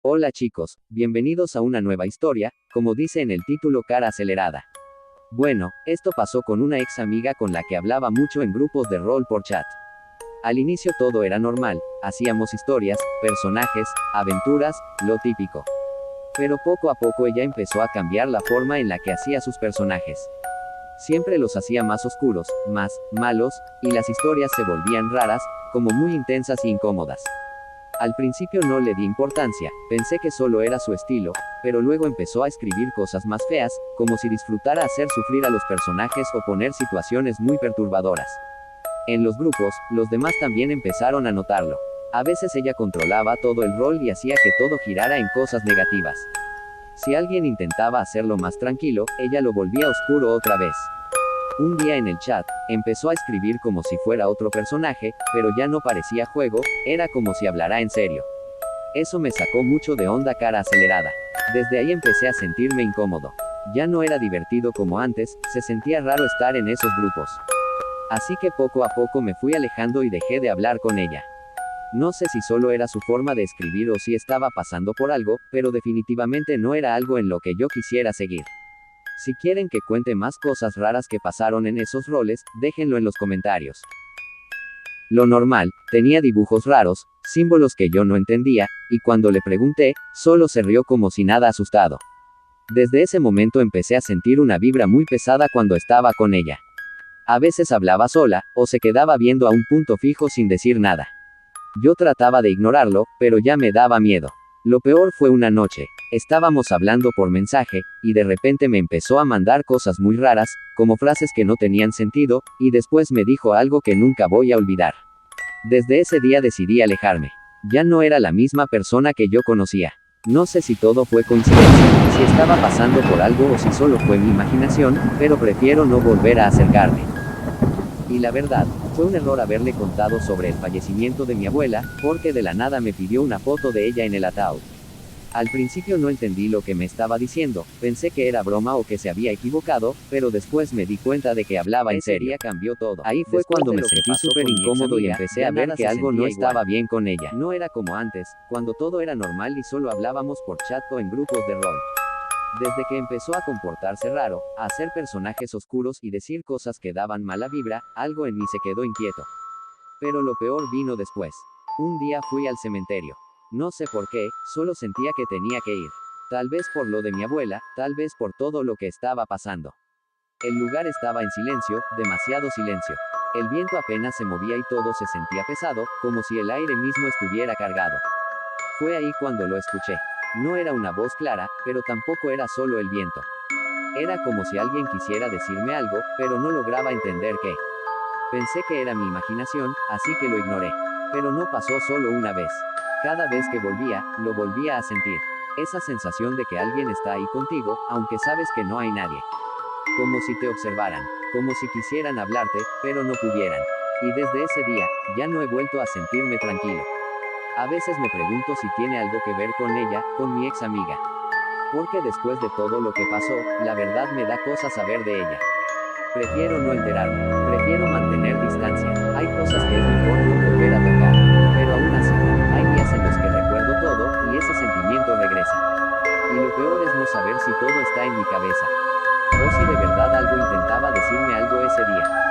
Hola chicos, bienvenidos a una nueva historia, como dice en el título Cara Acelerada. Bueno, esto pasó con una ex amiga con la que hablaba mucho en grupos de rol por chat. Al inicio todo era normal, hacíamos historias, personajes, aventuras, lo típico. Pero poco a poco ella empezó a cambiar la forma en la que hacía sus personajes. Siempre los hacía más oscuros, más malos, y las historias se volvían raras, como muy intensas e incómodas. Al principio no le di importancia, pensé que solo era su estilo, pero luego empezó a escribir cosas más feas, como si disfrutara hacer sufrir a los personajes o poner situaciones muy perturbadoras. En los grupos, los demás también empezaron a notarlo. A veces ella controlaba todo el rol y hacía que todo girara en cosas negativas. Si alguien intentaba hacerlo más tranquilo, ella lo volvía oscuro otra vez. Un día en el chat, empezó a escribir como si fuera otro personaje, pero ya no parecía juego, era como si hablara en serio. Eso me sacó mucho de onda Cara Acelerada. Desde ahí empecé a sentirme incómodo. Ya no era divertido como antes, se sentía raro estar en esos grupos. Así que poco a poco me fui alejando y dejé de hablar con ella. No sé si solo era su forma de escribir o si estaba pasando por algo, pero definitivamente no era algo en lo que yo quisiera seguir. Si quieren que cuente más cosas raras que pasaron en esos roles, déjenlo en los comentarios. Lo normal, tenía dibujos raros, símbolos que yo no entendía, y cuando le pregunté, solo se rió como si nada asustado. Desde ese momento empecé a sentir una vibra muy pesada cuando estaba con ella. A veces hablaba sola, o se quedaba viendo a un punto fijo sin decir nada. Yo trataba de ignorarlo, pero ya me daba miedo. Lo peor fue una noche. Estábamos hablando por mensaje, y de repente me empezó a mandar cosas muy raras, como frases que no tenían sentido, y después me dijo algo que nunca voy a olvidar. Desde ese día decidí alejarme. Ya no era la misma persona que yo conocía. No sé si todo fue coincidencia, si estaba pasando por algo o si solo fue mi imaginación, pero prefiero no volver a acercarme. Y la verdad, fue un error haberle contado sobre el fallecimiento de mi abuela, porque de la nada me pidió una foto de ella en el ataúd. Al principio no entendí lo que me estaba diciendo, pensé que era broma o que se había equivocado, pero después me di cuenta de que hablaba en serio. Cambió todo. Ahí fue cuando me sentí súper incómodo y empecé a ver que algo no estaba bien con ella. No era como antes, cuando todo era normal y solo hablábamos por chat o en grupos de rol. Desde que empezó a comportarse raro, a hacer personajes oscuros y decir cosas que daban mala vibra, algo en mí se quedó inquieto. Pero lo peor vino después. Un día fui al cementerio. No sé por qué, solo sentía que tenía que ir. Tal vez por lo de mi abuela, tal vez por todo lo que estaba pasando. El lugar estaba en silencio, demasiado silencio. El viento apenas se movía y todo se sentía pesado, como si el aire mismo estuviera cargado. Fue ahí cuando lo escuché. No era una voz clara, pero tampoco era solo el viento. Era como si alguien quisiera decirme algo, pero no lograba entender qué. Pensé que era mi imaginación, así que lo ignoré. Pero no pasó solo una vez. Cada vez que volvía, lo volvía a sentir. Esa sensación de que alguien está ahí contigo, aunque sabes que no hay nadie. Como si te observaran. Como si quisieran hablarte, pero no pudieran. Y desde ese día, ya no he vuelto a sentirme tranquilo. A veces me pregunto si tiene algo que ver con ella, con mi ex amiga. Porque después de todo lo que pasó, la verdad me da cosa saber de ella. Prefiero no enterarme. Prefiero mantener distancia. Hay cosas que es mejor no volver a tocar. Pero aún así, hay días en los que recuerdo todo, y ese sentimiento regresa. Y lo peor es no saber si todo está en mi cabeza. O si de verdad algo intentaba decirme algo ese día.